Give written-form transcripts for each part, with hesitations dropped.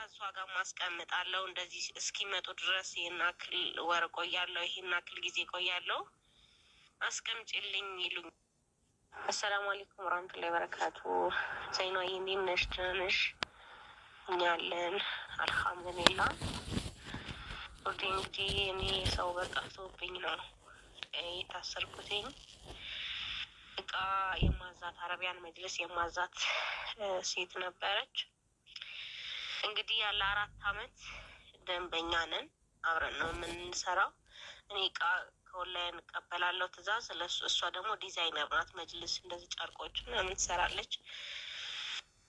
እሷ ጋር ማስቀምጣለሁ እንደዚህ እስኪመጡ ድረስ ይሄን አክል ወር ቆያለሁ፣ ይሄን አክል ጊዜ ቆያለሁ፣ አስቀምጪልኝ ይሉኝ። አሰላሙ አለይኩም ወራህመቱላሂ ወበረካቱ። ዘይኗዬ እንዴት ነሽ? ደህና ነሽ? እኛ አለን አልሐምዱሊላህ። ወደ እንግዲህ እኔ ሰው በጣቶብኝ ነው የታሰርኩትኝ። እቃ የማዛት አረቢያን መጅልስ የማዛት ሴት ነበረች። እንግዲህ ያለ 4 አመት ደንበኛ ነን፣ አብረን ነው የምንሰራው። እኔ እቃ ከኦንላይን እቀበላለሁ ትእዛዝ፣ እሷ ደግሞ ዲዛይነር ናት። መጅልስ እንደዚህ ጨርቆች ምናምን ትሰራለች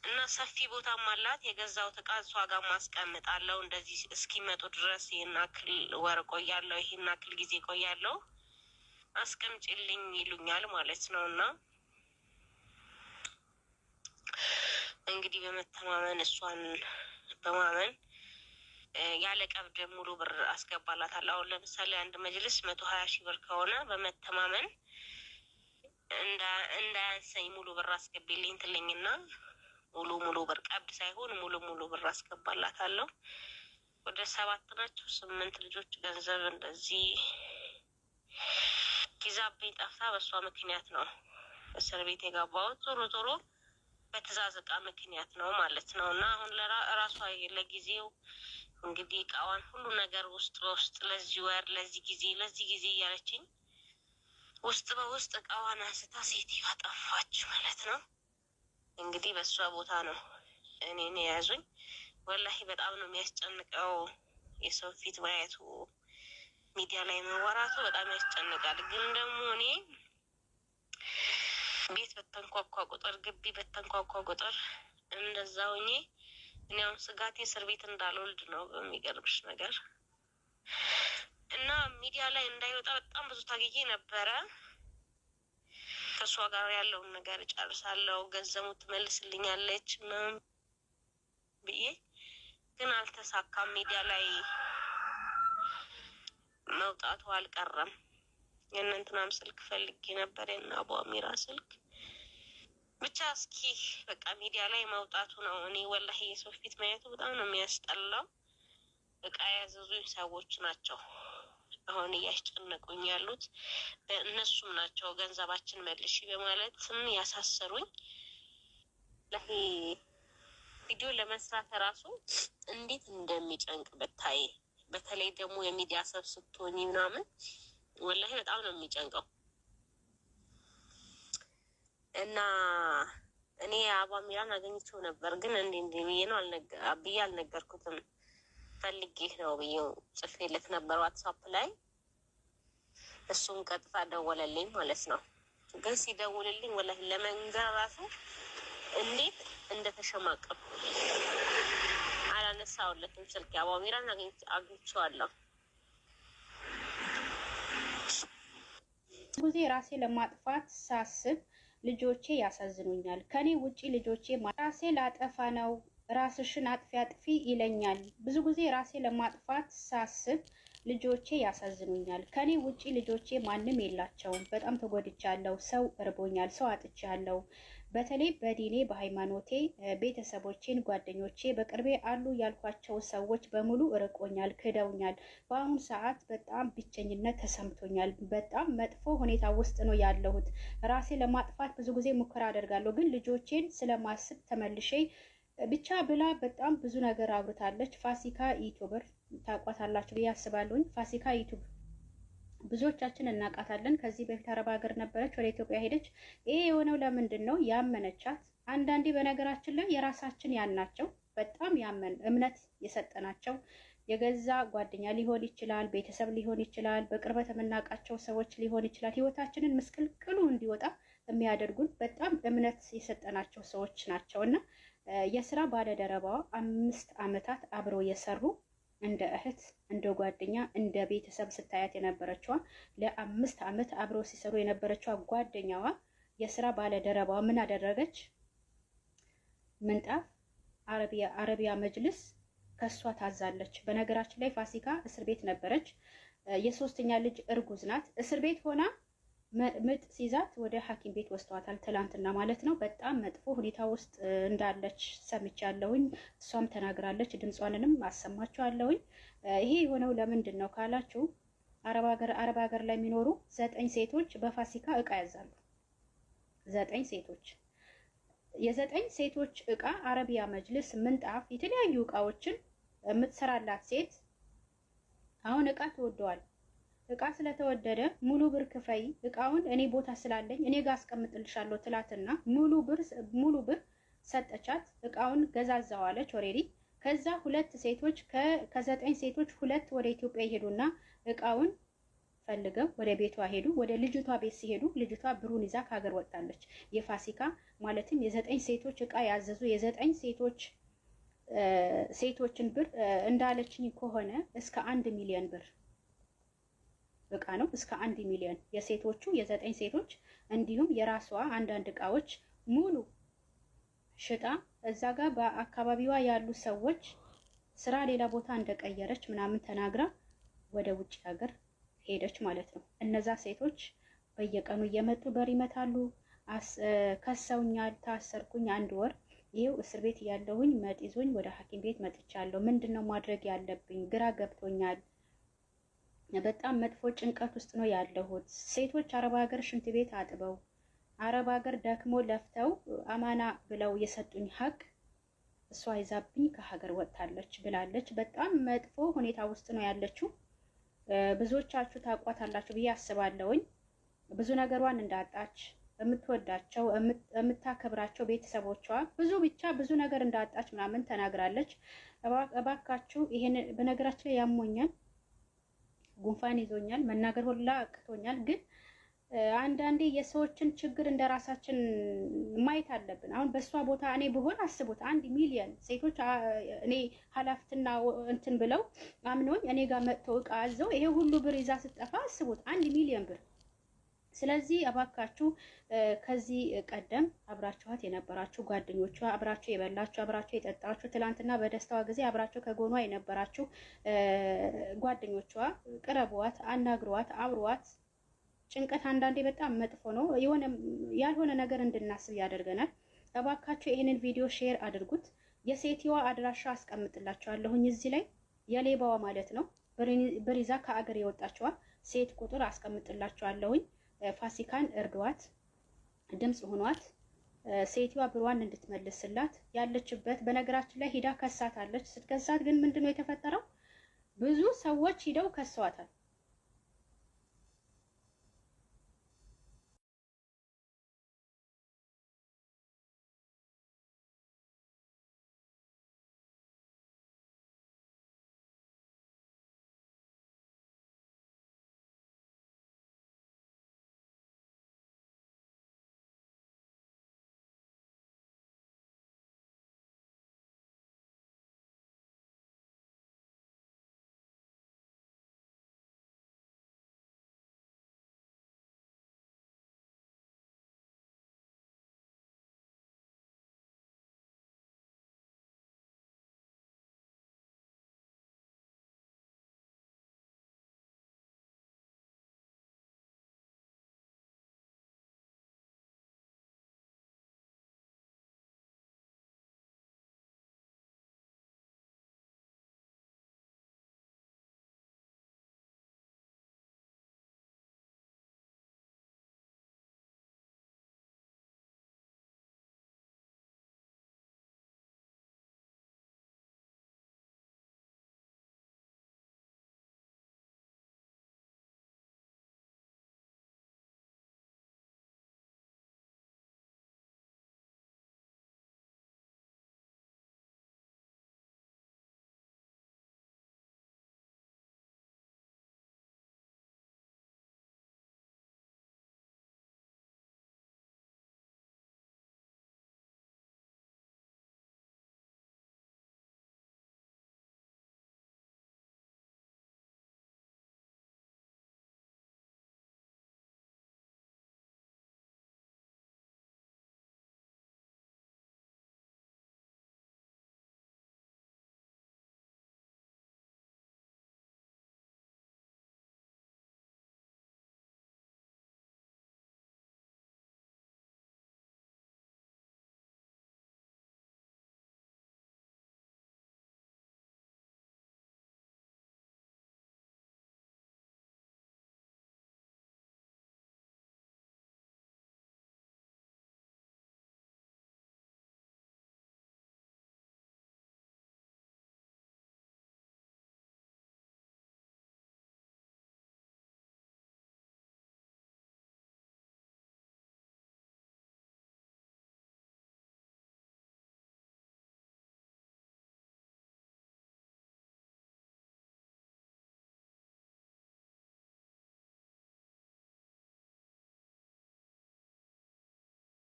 እና ሰፊ ቦታም አላት። የገዛሁት እቃ እሷ ጋር ማስቀምጣለሁ እንደዚህ እስኪመጡ ድረስ ይሄን አክል ወር ቆያለሁ፣ ይሄን አክል ጊዜ ቆያለሁ፣ አስቀምጪልኝ ይሉኛል ማለት ነው። እና እንግዲህ በመተማመን እሷን በማመን ያለ ቀብድ ሙሉ ብር አስገባላታለሁ። አሁን ለምሳሌ አንድ መጅልስ 120 ሺህ ብር ከሆነ በመተማመን እንዳያንሰኝ ሙሉ ብር አስገቢልኝ ትለኝና ሙሉ ብር ቀብድ ሳይሆን ሙሉ ብር አስገባላታለሁ። ወደ 7 ናቸው 8 ልጆች ገንዘብ እንደዚህ ጊዛብኝ ጠፍታ በእሷ ምክንያት ነው እስር ቤት የገባሁት። ዞሮ በትእዛዝ እቃ ምክንያት ነው ማለት ነው። እና አሁን ለራሷ ለጊዜው እንግዲህ እቃዋን ሁሉ ነገር ውስጥ በውስጥ ለዚህ ወር ለዚህ ጊዜ እያለችኝ ውስጥ በውስጥ እቃዋን አንስታ ሴትዮዋ ጠፋች ማለት ነው። እንግዲህ በእሷ ቦታ ነው እኔን የያዙኝ። ወላሂ በጣም ነው የሚያስጨንቀው። የሰው ፊት ማየቱ፣ ሚዲያ ላይ መወራቱ በጣም ያስጨንቃል። ግን ደግሞ እኔ ቤት በተንኳኳ ቁጥር ግቢ በተንኳኳ ቁጥር እንደዛው እኔ አሁን ስጋቴ እስር ቤት እንዳልወልድ ነው በሚገርምሽ ነገር። እና ሚዲያ ላይ እንዳይወጣ በጣም ብዙ ታግዬ ነበረ። ከእሷ ጋር ያለውን ነገር እጨርሳለሁ፣ ገንዘቡ ትመልስልኛለች ምናምን ብዬ ግን አልተሳካም። ሚዲያ ላይ መውጣቱ አልቀረም። የእነንትናም ስልክ ፈልጌ ነበር፣ የእነ አቡ አሚራ ስልክ። ብቻ እስኪ በቃ ሚዲያ ላይ መውጣቱ ነው። እኔ ወላሂ የሰው ፊት ማየቱ በጣም ነው የሚያስጠላው። እቃ ያዘዙኝ ሰዎች ናቸው አሁን እያስጨነቁኝ ያሉት። እነሱም ናቸው ገንዘባችን መልሺ በማለትም ያሳሰሩኝ። ለሄ ቪዲዮ ለመስራት ራሱ እንዴት እንደሚጨንቅ ብታይ። በተለይ ደግሞ የሚዲያ ሰብ ስትሆኝ ምናምን ወላሂ በጣም ነው የሚጨንቀው። እና እኔ አቡ አሚራን አገኝቼው ነበር፣ ግን እንዴ ብዬ ነው ብዬ አልነገርኩትም። ፈልጌ ነው ብዬ ጽፌለት ነበር ዋትሳፕ ላይ። እሱም ቀጥታ ደወለልኝ ማለት ነው። ግን ሲደውልልኝ ወላሂ ለመንገር ራሱ እንዴት እንደተሸማቀቁ አላነሳሁለትም ስልክ። አቡ አሚራን አግኝቼዋለሁ። ጊዜ ራሴ ለማጥፋት ሳስብ ልጆቼ ያሳዝኑኛል። ከኔ ውጪ ልጆቼ ራሴ ላጠፋ ነው፣ ራስሽን አጥፊ ይለኛል። ብዙ ጊዜ ራሴ ለማጥፋት ሳስብ ልጆቼ ያሳዝኑኛል። ከኔ ውጪ ልጆቼ ማንም የላቸውም። በጣም ተጎድቻለሁ። ሰው እርቦኛል። ሰው አጥቻለሁ። በተለይ በዲኔ በሃይማኖቴ ቤተሰቦቼን፣ ጓደኞቼ፣ በቅርቤ አሉ ያልኳቸው ሰዎች በሙሉ ርቆኛል፣ ክደውኛል። በአሁኑ ሰዓት በጣም ብቸኝነት ተሰምቶኛል። በጣም መጥፎ ሁኔታ ውስጥ ነው ያለሁት። ራሴ ለማጥፋት ብዙ ጊዜ ሙከራ አደርጋለሁ፣ ግን ልጆቼን ስለማስብ ተመልሼ ብቻ ብላ በጣም ብዙ ነገር አውርታለች። ፋሲካ ዩቲዩበር ታቋታላችሁ ብዬ አስባለሁኝ። ፋሲካ ዩቲዩብ ብዙዎቻችን እናውቃታለን። ከዚህ በፊት አረብ ሀገር ነበረች፣ ወደ ኢትዮጵያ ሄደች። ይሄ የሆነው ለምንድን ነው? ያመነቻት። አንዳንዴ በነገራችን ላይ የራሳችን ያልናቸው በጣም ያመን እምነት የሰጠናቸው የገዛ ጓደኛ ሊሆን ይችላል፣ ቤተሰብ ሊሆን ይችላል፣ በቅርበት የምናውቃቸው ሰዎች ሊሆን ይችላል። ህይወታችንን ምስቅልቅሉ እንዲወጣ የሚያደርጉን በጣም እምነት የሰጠናቸው ሰዎች ናቸው። እና የስራ ባለደረባዋ 5 አመታት አብረው የሰሩ እንደ እህት፣ እንደ ጓደኛ፣ እንደ ቤተሰብ ስታያት የነበረችዋ ለ5 አመት አብረው ሲሰሩ የነበረችዋ ጓደኛዋ የስራ ባለደረባዋ ምን አደረገች? ምንጣፍ አረቢያ መጅልስ ከሷ ታዛለች። በነገራችን ላይ ፋሲካ እስር ቤት ነበረች። የ3ኛ ልጅ እርጉዝ ናት። እስር ቤት ሆና ምጥ ሲይዛት ወደ ሐኪም ቤት ወስደዋታል ትላንትና ማለት ነው። በጣም መጥፎ ሁኔታ ውስጥ እንዳለች ሰምቻለሁኝ። እሷም ተናግራለች። ድምጿንንም አሰማችኋለሁኝ። ይሄ የሆነው ለምንድን ነው ካላችሁ አረብ ሀገር ላይ የሚኖሩ 9 ሴቶች በፋሲካ እቃ ያዛሉ። 9 ሴቶች የ9 ሴቶች እቃ አረቢያ መጅልስ፣ ምንጣፍ፣ የተለያዩ እቃዎችን የምትሰራላት ሴት አሁን እቃ ተወደዋል። እቃ ስለተወደደ ሙሉ ብር ክፈይ፣ እቃውን እኔ ቦታ ስላለኝ እኔ ጋር አስቀምጥልሻለሁ ትላትና ሙሉ ብር ሰጠቻት። እቃውን ገዛዛዋለች ኦሬዲ። ከዛ 2 ሴቶች ከ9 ሴቶች 2 ወደ ኢትዮጵያ ይሄዱና እቃውን ፈልገው ወደ ቤቷ ሄዱ። ወደ ልጅቷ ቤት ሲሄዱ ልጅቷ ብሩን ይዛ ከሀገር ወጣለች። የፋሲካ ማለትም የ9 ሴቶች እቃ ያዘዙ የ9 ሴቶችን ብር እንዳለችኝ ከሆነ እስከ 1 ሚሊዮን ብር እቃ ነው። እስከ 1 ሚሊዮን የሴቶቹ የ9 ሴቶች እንዲሁም የራሷ አንዳንድ እቃዎች ሙሉ ሽጣ እዛ ጋር በአካባቢዋ ያሉ ሰዎች ስራ ሌላ ቦታ እንደቀየረች ምናምን ተናግራ ወደ ውጭ ሀገር ሄደች ማለት ነው። እነዛ ሴቶች በየቀኑ እየመጡ በር ይመታሉ። ከሰውኛል፣ ታሰርኩኝ 1 ወር፣ ይሄው እስር ቤት ያለሁኝ መጥ ይዞኝ ወደ ሐኪም ቤት መጥቻለሁ። ምንድነው ማድረግ ያለብኝ? ግራ ገብቶኛል። በጣም መጥፎ ጭንቀት ውስጥ ነው ያለሁት። ሴቶች አረብ ሀገር ሽንት ቤት አጥበው አረብ ሀገር ደክሞ ለፍተው አማና ብለው የሰጡኝ ሀቅ እሷ ይዛብኝ ከሀገር ወጥታለች ብላለች። በጣም መጥፎ ሁኔታ ውስጥ ነው ያለችው። ብዙዎቻችሁ ታውቋታላችሁ ብዬ አስባለሁኝ። ብዙ ነገሯን እንዳጣች፣ የምትወዳቸው የምታከብራቸው ቤተሰቦቿ ብዙ ነገር እንዳጣች ምናምን ተናግራለች። እባካችሁ ይሄን በነገራችን ላይ ያሞኛል፣ ጉንፋን ይዞኛል፣ መናገር ሁላ አቅቶኛል። ግን አንዳንዴ የሰዎችን ችግር እንደራሳችን ማየት አለብን። አሁን በእሷ ቦታ እኔ ብሆን አስቡት፣ 1 ሚሊዮን ሴቶች እኔ ኃላፊትና እንትን ብለው አምኖኝ እኔ ጋር መጥተው እቃ አዘው ይሄ ሁሉ ብር ይዛ ስትጠፋ አስቡት፣ 1 ሚሊዮን ብር። ስለዚህ እባካችሁ ከዚህ ቀደም አብራችኋት የነበራችሁ ጓደኞቿ፣ አብራችሁ የበላችሁ፣ አብራችሁ የጠጣችሁ፣ ትላንትና በደስታዋ ጊዜ አብራችሁ ከጎኗ የነበራችሁ ጓደኞቿ ቅረቧት፣ አናግሯት፣ አብሯት። ጭንቀት አንዳንዴ በጣም መጥፎ ነው። ያልሆነ ነገር እንድናስብ ያደርገናል። እባካችሁ ይሄንን ቪዲዮ ሼር አድርጉት። የሴትዋ አድራሻ አስቀምጥላችኋለሁኝ እዚህ ላይ የሌባዋ ማለት ነው ብር ይዛ ከአገር የወጣችዋ ሴት ቁጥር አስቀምጥላችኋለሁኝ። ፋሲካን እርዷት፣ ድምጽ ሆኗት፣ ሴትዋ ብሯን እንድትመልስላት ያለችበት። በነገራችን ላይ ሂዳ ከሳታለች። ስትከሳት ግን ምንድነው የተፈጠረው? ብዙ ሰዎች ሂደው ከሷታል።